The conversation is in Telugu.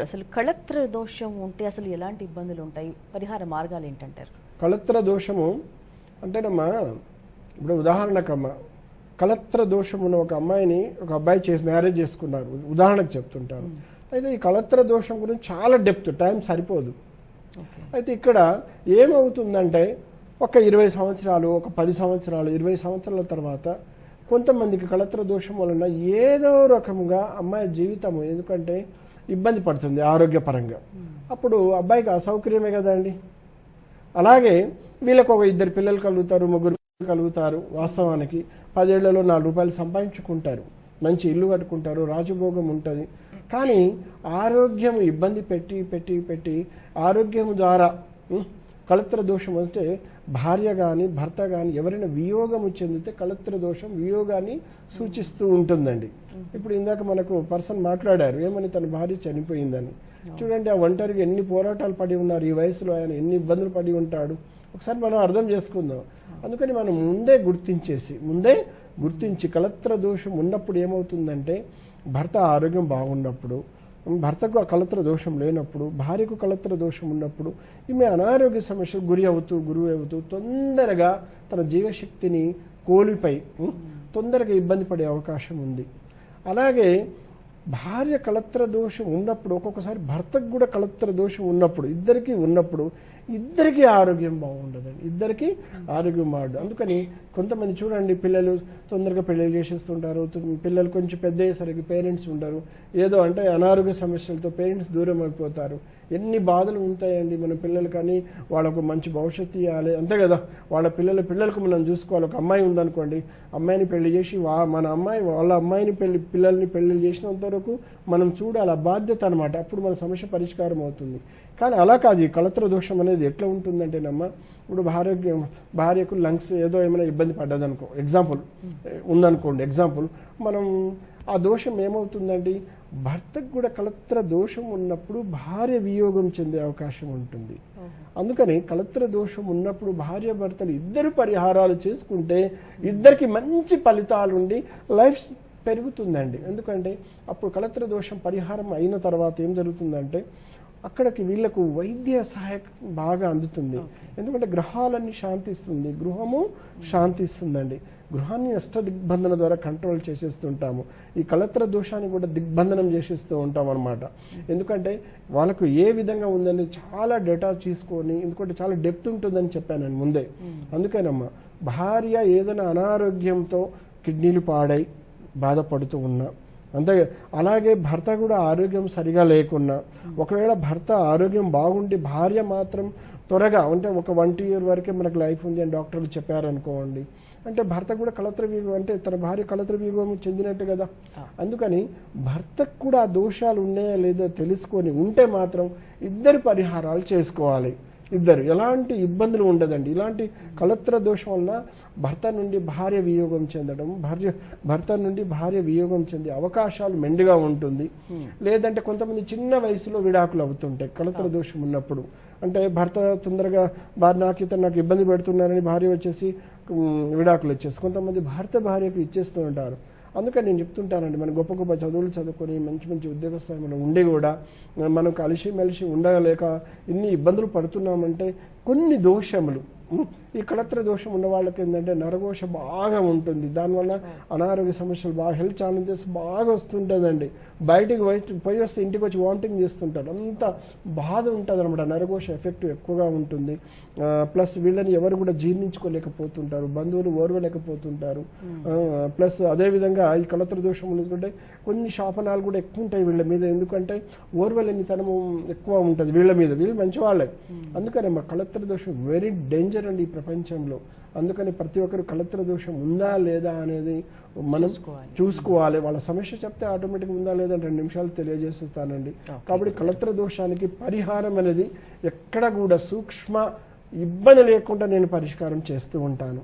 అసలు కళత్ర దోషం ఉంటే అసలు ఎలాంటి ఇబ్బందులు ఉంటాయి? పరిహార మార్గాలు ఏంటంటారు? కళత్ర దోషము అంటేనమ్మా, ఇప్పుడు ఉదాహరణకమ్మా, కళత్ర దోషం ఉన్న ఒక అమ్మాయిని ఒక అబ్బాయి చేసి మ్యారేజ్ చేసుకున్నారు, ఉదాహరణకు చెప్తుంటారు. అయితే ఈ కళత్ర దోషం గురించి చాలా డెప్త్, టైం సరిపోదు. అయితే ఇక్కడ ఏమవుతుందంటే ఒక 20 సంవత్సరాలు, ఒక 10 సంవత్సరాలు, 20 సంవత్సరాల తర్వాత కొంతమందికి కళత్ర దోషం వలన ఏదో రకముగా అమ్మాయి జీవితము ఎందుకంటే ఇబ్బంది పడుతుంది ఆరోగ్యపరంగా. అప్పుడు అబ్బాయికి అసౌకర్యమే కదండి. అలాగే వీళ్ళకు ఒక 2 పిల్లలు కలుగుతారు, 3 కలుగుతారు. వాస్తవానికి 10 ఏళ్లలో 4 రూపాయలు సంపాదించుకుంటారు, మంచి ఇల్లు కట్టుకుంటారు, రాజభోగం ఉంటుంది. కానీ ఆరోగ్యం ఇబ్బంది పెట్టి పెట్టి పెట్టి ఆరోగ్యం ద్వారా కళత్ర దోషం వస్తే భార్య కానీ భర్త కానీ ఎవరైనా వియోగము చెందితే కళత్ర దోషం వియోగాన్ని సూచిస్తూ ఉంటుందండి. ఇప్పుడు ఇందాక మనకు పర్సన్ మాట్లాడారు ఏమని, తన భార్య చనిపోయిందని. చూడండి, ఆ ఒంటరిగా ఎన్ని పోరాటాలు పడి ఉన్నారు, ఈ వయసులో ఆయన ఎన్ని ఇబ్బందులు పడి ఉంటాడు. ఒకసారి మనం అర్థం చేసుకుందాం. అందుకని మనం ముందే గుర్తించి కళత్ర దోషం ఉన్నప్పుడు ఏమవుతుందంటే, భర్త ఆరోగ్యం బాగున్నప్పుడు, భర్తకు కళత్ర దోషం లేనప్పుడు, భార్యకు కళత్ర దోషం ఉన్నప్పుడు ఈమె అనారోగ్య సమస్యలు గురి అవుతూ తొందరగా తన జీవశక్తిని కోల్పోయి తొందరగా ఇబ్బంది పడే అవకాశం ఉంది. అలాగే భార్య కళత్ర దోషం ఉన్నప్పుడు, ఒక్కొక్కసారి భర్తకు కూడా కళత్ర దోషం ఉన్నప్పుడు, ఇద్దరికి ఆరోగ్యం బాగుండదండి, ఇద్దరికి ఆరోగ్యం బాగుండదు. అందుకని కొంతమంది చూడండి, పిల్లలు తొందరగా పెళ్లి చేసేస్తుంటారు, పిల్లలు కొంచెం పెద్ద అయ్యేసరికి పేరెంట్స్ ఉండరు, ఏదో అంటే అనారోగ్య సమస్యలతో పేరెంట్స్ దూరం అయిపోతారు. ఎన్ని బాధలు ఉంటాయండి మన పిల్లలు. కానీ వాళ్ళకు మంచి భవిష్యత్తు ఇవ్వాలి, అంతే కదా. వాళ్ళ పిల్లలకు మనం చూసుకోవాలి. ఒక అమ్మాయి ఉందనుకోండి, అమ్మాయిని పెళ్లి చేసి మన అమ్మాయి వాళ్ళ అమ్మాయిని పిల్లల్ని పెళ్లి చేసినంత వరకు మనం చూడాలి, ఆ బాధ్యత అనమాట. అప్పుడు మన సమస్య పరిష్కారం అవుతుంది. కానీ అలా కాదు. ఈ కళత్ర దోషం అనేది ఎట్లా ఉంటుందంటేనమ్మా, ఇప్పుడు భార్యకు లంగ్స్ ఏదో ఏమైనా ఇబ్బంది పడ్డదనుకో, ఎగ్జాంపుల్ మనం ఆ దోషం ఏమవుతుందండి, భర్తకు కూడా కళత్ర దోషం ఉన్నప్పుడు భార్య వియోగం చెందే అవకాశం ఉంటుంది. అందుకని కళత్ర దోషం ఉన్నప్పుడు భార్య భర్తలు ఇద్దరు పరిహారాలు చేసుకుంటే ఇద్దరికి మంచి ఫలితాలుండి లైఫ్ పెరుగుతుందండి. ఎందుకంటే అప్పుడు కళత్ర దోషం పరిహారం అయిన తర్వాత ఏం జరుగుతుందంటే, అక్కడికి వీళ్లకు వైద్య సహాయం బాగా అందుతుంది. ఎందుకంటే గ్రహాలన్నీ శాంతిస్తుంది, గృహము శాంతిస్తుందండి. గృహాన్ని అష్టదిగ్బంధన ద్వారా కంట్రోల్ చేసేస్తుంటాము. ఈ కళత్ర దోషాన్ని కూడా దిగ్బంధనం చేసేస్తూ ఉంటాం అనమాట. ఎందుకంటే వాళ్ళకు ఏ విధంగా ఉందని చాలా డేటా తీసుకొని, ఎందుకంటే చాలా డెప్త్ ఉంటుందని చెప్పాను నేను ముందే. అందుకేనమ్మా, భార్య ఏదైనా అనారోగ్యంతో కిడ్నీలు పాడై బాధపడుతూ ఉన్నా, అంతే అలాగే భర్త కూడా ఆరోగ్యం సరిగా లేకున్నా, ఒకవేళ భర్త ఆరోగ్యం బాగుండి భార్య మాత్రం త్వరగా అంటే ఒక 1 year వరకే మనకు లైఫ్ ఉంది అని డాక్టర్లు చెప్పారనుకోండి, అంటే భర్త కూడా కళత్ర వియోగం, అంటే తన భార్య కళత్ర వియోగం చెందినట్టు కదా. అందుకని భర్తకు కూడా ఆ దోషాలు ఉన్నాయా లేదో తెలుసుకొని ఉంటే మాత్రం ఇద్దరు పరిహారాలు చేసుకోవాలి. ఇద్దరు ఎలాంటి ఇబ్బందులు ఉండదండి. ఇలాంటి కళత్ర దోషం వల్ల భర్త నుండి భార్య వియోగం చెందడం, భర్త నుండి భార్య వియోగం చెందే అవకాశాలు మెండుగా ఉంటుంది. లేదంటే కొంతమంది చిన్న వయసులో విడాకులు అవుతుంటాయి కళత్ర దోషం ఉన్నప్పుడు. అంటే భర్త తొందరగా నాకు ఇబ్బంది పెడుతున్నారని భార్య వచ్చేసి విడాకులు వచ్చేసి కొంతమంది భార్యకు ఇచ్చేస్తూ ఉంటారు. అందుకని నేను చెప్తుంటానండి, మనం గొప్ప గొప్ప చదువులు చదువుకొని మంచి మంచి ఉద్యోగ స్థాయిలో ఉండి కూడా మనం కలిసి ఉండలేక ఇన్ని ఇబ్బందులు పడుతున్నామంటే కొన్ని దోషములు. ఈ కళత్ర దోషం ఉన్న వాళ్ళకి ఏంటంటే నరఘోష బాగా ఉంటుంది, దానివల్ల అనారోగ్య సమస్యలు బాగా, హెల్త్ ఛాలెంజెస్ బాగా వస్తుంటుందండి. బయటికి పోయి వస్తే ఇంటికి వచ్చి వామిటింగ్ చేస్తుంటారు, అంత బాధ ఉంటుంది అనమాట. నరఘోష ఎఫెక్ట్ ఎక్కువగా ఉంటుంది. ప్లస్ వీళ్ళని ఎవరు కూడా జీర్ణించుకోలేకపోతుంటారు, బంధువులు ఓర్వలేకపోతుంటారు. ప్లస్ అదేవిధంగా ఈ కళత్ర దోషం ఉన్నటువంటి కొన్ని శాపనాలు కూడా ఎక్కువ ఉంటాయి వీళ్ళ మీద. ఎందుకంటే ఓర్వలేనితనము ఎక్కువ ఉంటుంది వీళ్ళ మీద. వీళ్ళు మంచి వాళ్ళే. అందుకని మా కళత్ర దోషం వెరీ డేంజర్ అండి ఈ ప్రపంచంలో. అందుకని ప్రతి ఒక్కరు కళత్ర దోషం ఉందా లేదా అనేది మనం చూసుకోవాలి. వాళ్ళ సమస్య చెప్తే ఆటోమేటిక్ ఉందా లేదా 2 నిమిషాలు తెలియజేస్తానండి. కాబట్టి కళత్ర దోషానికి పరిహారం అనేది ఎక్కడ కూడా సూక్ష్మ ఇబ్బంది లేకుండా నేను పరిష్కారం చేస్తూ ఉంటాను.